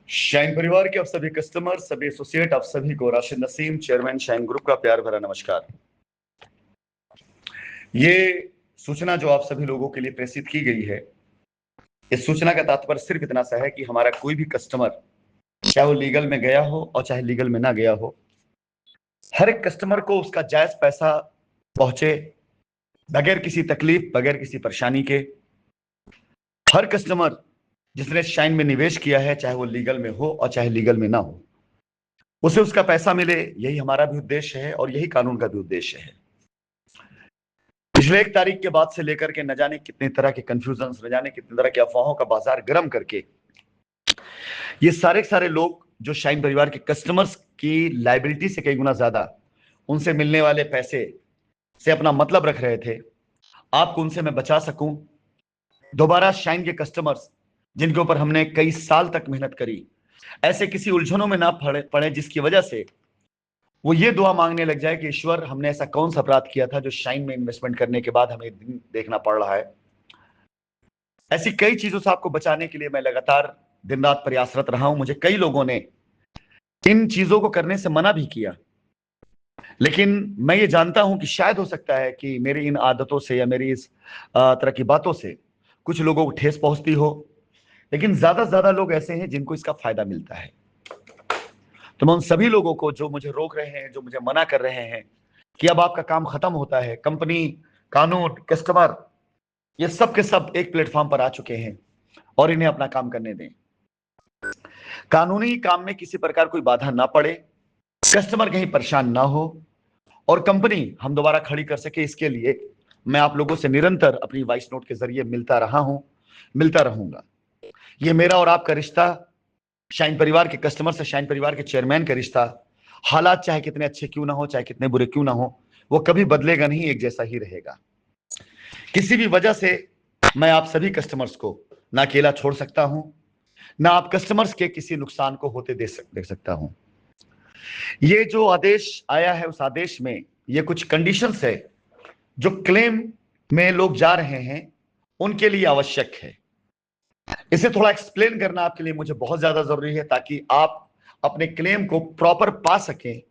Shine परिवार के आप सभी कस्टमर, सभी एसोसिएट, आप सभी को Rashid Naseem, chairman shine group का प्यार भरा नमस्कार। ये सूचना जो आप सभी लोगों के लिए प्रेषित की गई है, इस सूचना का तात्पर्य सिर्फ इतना सा है कि हमारा कोई भी कस्टमर, चाहे वो लीगल में गया हो और चाहे लीगल में ना गया हो, हर एक कस्टमर को उसका जायज पैसा पहुंचे बगैर किसी तकलीफ, बगैर किसी परेशानी के। हर कस्टमर जिसने शाइन में निवेश किया है, चाहे वो लीगल में हो और चाहे लीगल में ना हो, उसे उसका पैसा मिले, यही हमारा भी उद्देश्य है और यही कानून का भी उद्देश्य है। पिछले 1 तारीख के बाद से लेकर के न जाने कितने तरह के कंफ्यूजन, न जाने कितने तरह की अफवाहों का बाजार गर्म करके ये सारे लोग जो शाइन परिवार के कस्टमर्स की लायबिलिटी से कई गुना ज्यादा उनसे मिलने वाले पैसे से अपना मतलब रख रहे थे, आपको उनसे मैं बचा सकूं। दोबारा शाइन के कस्टमर्स जिनके ऊपर हमने कई साल तक मेहनत करी, ऐसे किसी उलझनों में ना पड़े जिसकी वजह से वो ये दुआ मांगने लग जाए कि ईश्वर, हमने ऐसा कौन सा अपराध किया था जो शाइन में इन्वेस्टमेंट करने के बाद हमें दिन देखना पड़ रहा है। ऐसी कई चीजों से आपको बचाने के लिए मैं लगातार दिन रात प्रयासरत रहा हूं। मुझे कई लोगों ने इन चीजों को करने से मना भी किया, लेकिन मैं ये जानता हूं कि शायद हो सकता है कि मेरी इन आदतों से या मेरी इस तरह की बातों से कुछ लोगों को ठेस पहुंचती हो, लेकिन ज्यादा से ज्यादा लोग ऐसे हैं जिनको इसका फायदा मिलता है। तो मैं उन सभी लोगों को जो मुझे रोक रहे हैं, जो मुझे मना कर रहे हैं कि अब आपका काम खत्म होता है, कंपनी, कानून, कस्टमर, ये सब के सब एक प्लेटफॉर्म पर आ चुके हैं और इन्हें अपना काम करने दें। कानूनी काम में किसी प्रकार कोई बाधा ना पड़े, कस्टमर कहीं परेशान ना हो और कंपनी हम दोबारा खड़ी कर सके, इसके लिए मैं आप लोगों से निरंतर अपनी वॉइस नोट के जरिए मिलता रहा हूं, मिलता रहूंगा। ये मेरा और आपका रिश्ता, शाइन परिवार के कस्टमर से शाइन परिवार के चेयरमैन का रिश्ता, हालात चाहे कितने अच्छे क्यों ना हो, चाहे कितने बुरे क्यों ना हो, वो कभी बदलेगा नहीं, एक जैसा ही रहेगा। किसी भी वजह से मैं आप सभी कस्टमर्स को ना अकेला छोड़ सकता हूं, ना आप कस्टमर्स के किसी नुकसान को होते देख सकता हूं। ये जो आदेश आया है, उस आदेश में ये कुछ कंडीशंस है जो क्लेम में लोग जा रहे हैं उनके लिए आवश्यक है। इसे थोड़ा एक्सप्लेन करना आपके लिए मुझे बहुत ज्यादा जरूरी है, ताकि आप अपने क्लेम को प्रॉपर पा सकें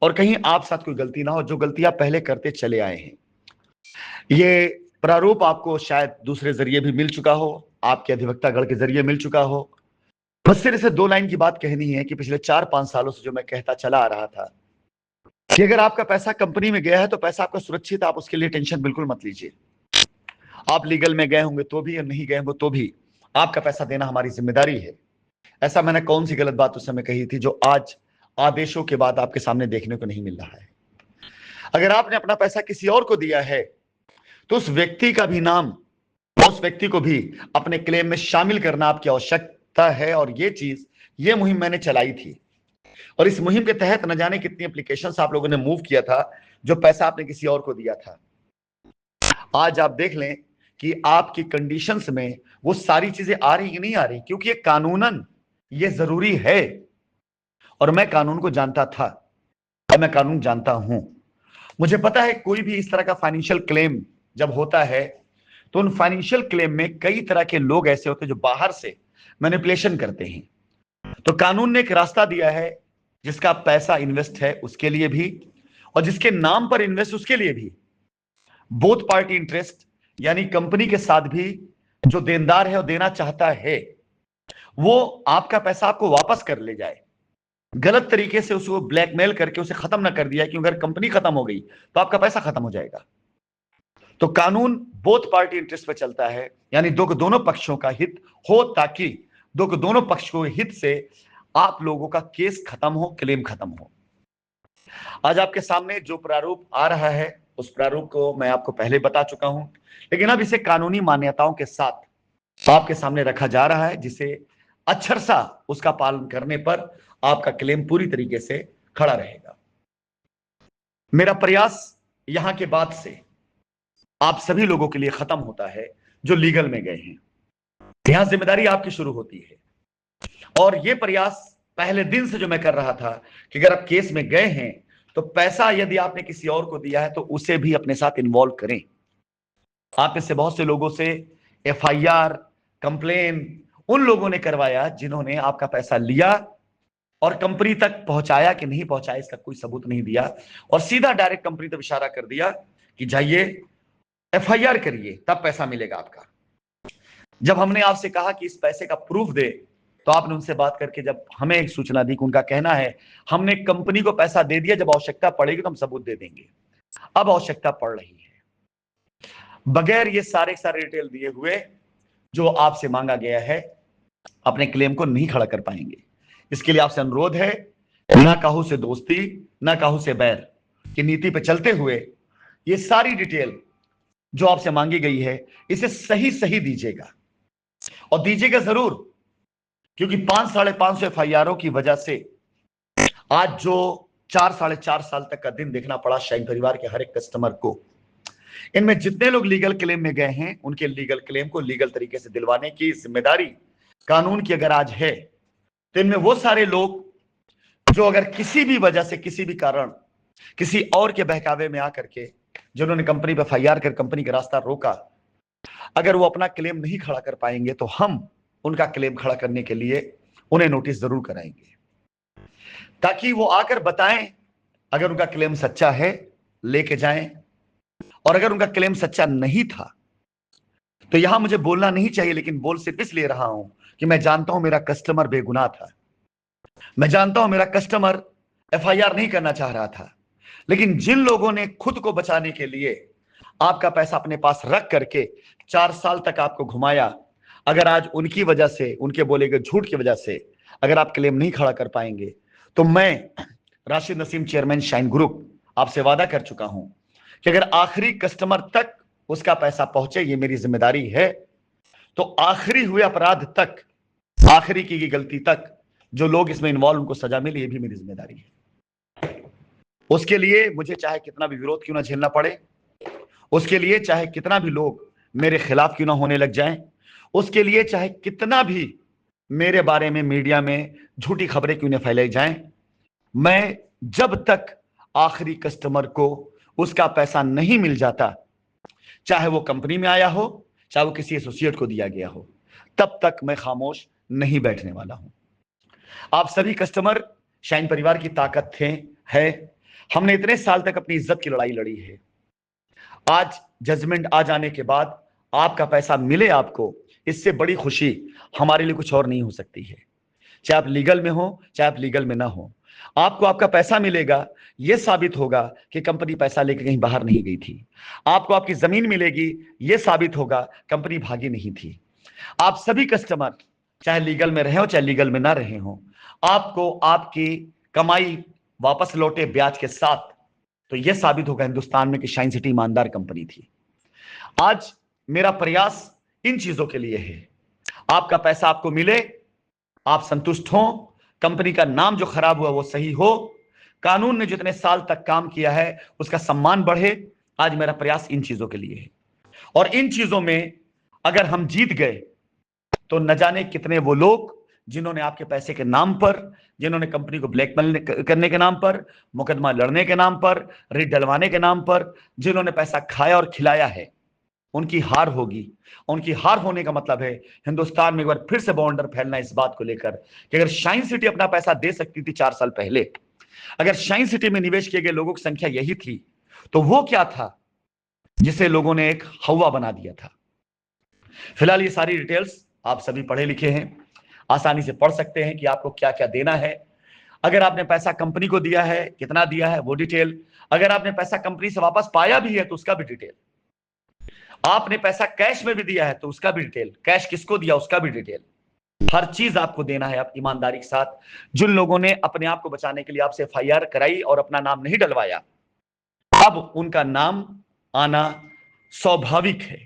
और कहीं आप साथ कोई गलती ना हो, जो गलती आप पहले करते चले आए हैं। ये प्रारूप आपको शायद दूसरे जरिए भी मिल चुका हो, आपके अधिवक्ता गण के जरिए मिल चुका हो। बस सिर्फ इसे 2 लाइन की बात कहनी है कि पिछले 4-5 सालों से जो मैं कहता चला आ रहा था कि अगर आपका पैसा कंपनी में गया है तो पैसा आपका सुरक्षित, आप उसके लिए टेंशन बिल्कुल मत लीजिए। आप लीगल में गए होंगे तो भी और नहीं गए होंगे तो भी आपका पैसा देना हमारी जिम्मेदारी है। ऐसा मैंने कौन सी गलत बात उस समय कही थी जो आज आदेशों के बाद आपके सामने देखने को नहीं मिल रहा है। अगर आपने अपना पैसा किसी और को दिया है तो उस व्यक्ति का भी नाम, उस व्यक्ति को भी अपने क्लेम में शामिल करना आपकी आवश्यकता है। और ये मुहिम मैंने चलाई थी और इस मुहिम के तहत न जाने कितनी एप्लीकेशंस आप लोगों ने मूव किया था जो पैसा आपने किसी और को दिया था। आज आप देख लें कि आपकी कंडीशंस में वो सारी चीजें आ रही कि नहीं आ रही, क्योंकि ये कानूनन ये जरूरी है। और मैं कानून को जानता था और मैं कानून जानता हूं। मुझे पता है कोई भी इस तरह का फाइनेंशियल क्लेम जब होता है तो उन फाइनेंशियल क्लेम में कई तरह के लोग ऐसे होते हैं जो बाहर से मैनिपुलेशन करते हैं। तो कानून ने एक रास्ता दिया है, जिसका पैसा इन्वेस्ट है उसके लिए भी और जिसके नाम पर इन्वेस्ट उसके लिए भी। बोथ पार्टी इंटरेस्ट, यानी कंपनी के साथ भी जो देनदार है और देना चाहता है वो आपका पैसा आपको वापस कर ले जाए, गलत तरीके से उसको ब्लैकमेल करके उसे खत्म ना कर दिया, क्योंकि अगर कंपनी खत्म हो गई तो आपका पैसा खत्म हो जाएगा। तो कानून बोथ पार्टी इंटरेस्ट पे चलता है, यानी दोनों पक्षों का हित हो, ताकि दोनों पक्ष को हित से आप लोगों का केस खत्म हो, क्लेम खत्म हो। आज आपके सामने जो प्रारूप आ रहा है उस प्रारूप को मैं आपको पहले बता चुका हूं, लेकिन अब इसे कानूनी मान्यताओं के साथ आपके सामने रखा जा रहा है, जिसे अक्षरशः उसका पालन करने पर आपका क्लेम पूरी तरीके से खड़ा रहेगा। मेरा प्रयास यहां के बाद से आप सभी लोगों के लिए खत्म होता है जो लीगल में गए हैं। यहां जिम्मेदारी आपकी शुरू होती है और यह प्रयास पहले दिन से जो मैं कर रहा था कि अगर आप केस में गए हैं तो पैसा यदि आपने किसी और को दिया है तो उसे भी अपने साथ इन्वॉल्व करें। आप में से बहुत से लोगों से एफआईआर, कंप्लेन, उन लोगों ने करवाया जिन्होंने आपका पैसा लिया और कंपनी तक पहुंचाया कि नहीं पहुंचाया इसका कोई सबूत नहीं दिया, और सीधा डायरेक्ट कंपनी तक इशारा कर दिया कि जाइए एफआईआर करिए तब पैसा मिलेगा आपका। जब हमने आपसे कहा कि इस पैसे का प्रूफ दे, तो आपने उनसे बात करके जब हमें एक सूचना दी कि उनका कहना है हमने कंपनी को पैसा दे दिया, जब आवश्यकता पड़ेगी तो हम सबूत दे देंगे। अब आवश्यकता पड़ रही है, बगैर ये सारे डिटेल दिए हुए जो आपसे मांगा गया है अपने क्लेम को नहीं खड़ा कर पाएंगे। इसके लिए आपसे अनुरोध है, ना काहू से दोस्ती ना काहू से बैर की नीति पे चलते हुए ये सारी डिटेल जो आपसे मांगी गई है इसे सही दीजिएगा, और दीजिएगा जरूर, क्योंकि 5-5.5 एफआईआरों की वजह से आज जो 4-4.5 साल तक का दिन देखना पड़ा शाइन परिवार के हर एक कस्टमर को। इनमें जितने लोग लीगल क्लेम में गए हैं उनके लीगल क्लेम को लीगल तरीके से दिलवाने की जिम्मेदारी कानून की अगर आज है, तो इनमें वो सारे लोग जो अगर किसी भी वजह से किसी भी कारण किसी और के बहकावे में आकर के जिन्होंने कंपनी पर एफआईआर कर कंपनी का रास्ता रोका, अगर वो अपना क्लेम नहीं खड़ा कर पाएंगे तो हम उनका क्लेम खड़ा करने के लिए उन्हें नोटिस जरूर कराएंगे, ताकि वो आकर बताएं अगर उनका क्लेम सच्चा है लेके जाएं, और अगर उनका क्लेम सच्चा नहीं था तो यहां मुझे बोलना नहीं चाहिए, लेकिन बोल सिर्फ इसलिए रहा हूं कि मैं जानता हूं मेरा कस्टमर बेगुनाह था, मैं जानता हूं मेरा कस्टमर एफआईआर नहीं करना चाह रहा था, लेकिन जिन लोगों ने खुद को बचाने के लिए आपका पैसा अपने पास रख करके 4 साल तक आपको घुमाया, अगर आज उनकी वजह से, उनके बोले गए झूठ की वजह से अगर आप क्लेम नहीं खड़ा कर पाएंगे, तो मैं Rashid Naseem chairman shine group आपसे वादा कर चुका हूं कि अगर आखिरी कस्टमर तक उसका पैसा पहुंचे, ये मेरी जिम्मेदारी है, तो आखिरी हुए अपराध तक, आखिरी की गई गलती तक जो लोग इसमें इन्वॉल्व उनको सजा मिले, ये भी मेरी जिम्मेदारी है। उसके लिए मुझे चाहे कितना भी विरोध क्यों ना झेलना पड़े, उसके लिए चाहे कितना भी लोग मेरे खिलाफ क्यों ना होने लग जाएं, उसके लिए चाहे कितना भी मेरे बारे में मीडिया में झूठी खबरें क्यों न फैलाई जाएं, मैं जब तक आखिरी कस्टमर को उसका पैसा नहीं मिल जाता, चाहे वो कंपनी में आया हो चाहे वो किसी एसोसिएट को दिया गया हो, तब तक मैं खामोश नहीं बैठने वाला हूं। आप सभी कस्टमर शाइन परिवार की ताकत थे, है। हमने इतने साल तक अपनी इज्जत की लड़ाई लड़ी है। आज जजमेंट आ जाने के बाद आपका पैसा मिले आपको, इससे बड़ी खुशी हमारे लिए कुछ और नहीं हो सकती है। चाहे आप लीगल में हो चाहे आप लीगल में ना हो, आपको आपका पैसा मिलेगा, यह साबित होगा कि कंपनी पैसा लेकर कहीं बाहर नहीं गई थी। आपको आपकी जमीन मिलेगी, यह साबित होगा कंपनी भागी नहीं थी। आप सभी कस्टमर चाहे लीगल में रहे हो चाहे लीगल में ना रहे हो, आपको आपकी कमाई वापस लौटे ब्याज के साथ, तो यह साबित होगा हिंदुस्तान में कि शाइन सिटी ईमानदार कंपनी थी। आज मेरा प्रयास इन चीजों के लिए है, आपका पैसा आपको मिले, आप संतुष्ट हो, कंपनी का नाम जो खराब हुआ वो सही हो, कानून ने जितने साल तक काम किया है उसका सम्मान बढ़े। आज मेरा प्रयास इन चीजों के लिए है, और इन चीजों में अगर हम जीत गए तो न जाने कितने वो लोग जिन्होंने आपके पैसे के नाम पर, जिन्होंने कंपनी को ब्लैकमेल करने के नाम पर, मुकदमा लड़ने के नाम पर, रिट डलवाने के नाम पर जिन्होंने पैसा खाया और खिलाया है, उनकी हार होगी। उनकी हार होने का मतलब है हिंदुस्तान में एक बार फिर से बवंडर फैलना इस बात को लेकर कि अगर शाइन सिटी अपना पैसा दे सकती थी 4 साल पहले, अगर शाइन सिटी में निवेश किए गए लोगों की संख्या यही थी, तो वो क्या था जिसे लोगों ने एक हवा बना दिया था। फिलहाल ये सारी डिटेल्स आप सभी पढ़े लिखे हैं, आसानी से पढ़ सकते हैं कि आपको क्या क्या देना है। अगर आपने पैसा कंपनी को दिया है, कितना दिया है वो डिटेल, अगर आपने पैसा कंपनी से वापस पाया भी है तो उसका भी डिटेल, आपने पैसा कैश में भी दिया है तो उसका भी डिटेल, कैश किसको दिया उसका भी डिटेल, हर चीज आपको देना है आप ईमानदारी के साथ। जिन लोगों ने अपने आप को बचाने के लिए आपसे एफआईआर कराई और अपना नाम नहीं डलवाया, अब उनका नाम आना स्वाभाविक है।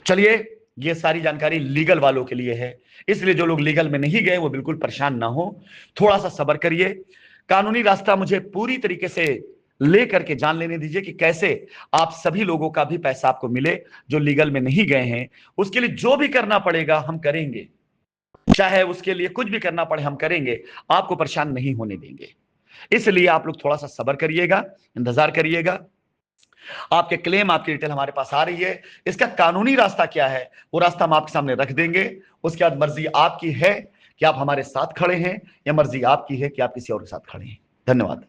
चलिए, ये सारी जानकारी लीगल वालों के लिए है, इसलिए जो लोग लीगल में नहीं गए वो बिल्कुल परेशान ना हो, थोड़ा सा सब्र करिए। कानूनी रास्ता मुझे पूरी तरीके से लेकर के जान लेने दीजिए कि कैसे आप सभी लोगों का भी पैसा आपको मिले जो लीगल में नहीं गए हैं। उसके लिए जो भी करना पड़ेगा हम करेंगे, चाहे उसके लिए कुछ भी करना पड़े हम करेंगे, आपको परेशान नहीं होने देंगे। इसलिए आप लोग थोड़ा सा सब्र करिएगा, इंतजार करिएगा। आपके क्लेम, आपकी डिटेल हमारे पास आ रही है। इसका कानूनी रास्ता क्या है, वो रास्ता हम आपके सामने रख देंगे। उसके बाद मर्जी आपकी है कि आप हमारे साथ खड़े हैं, या मर्जी आपकी है कि आप किसी और के साथ खड़े हैं। धन्यवाद।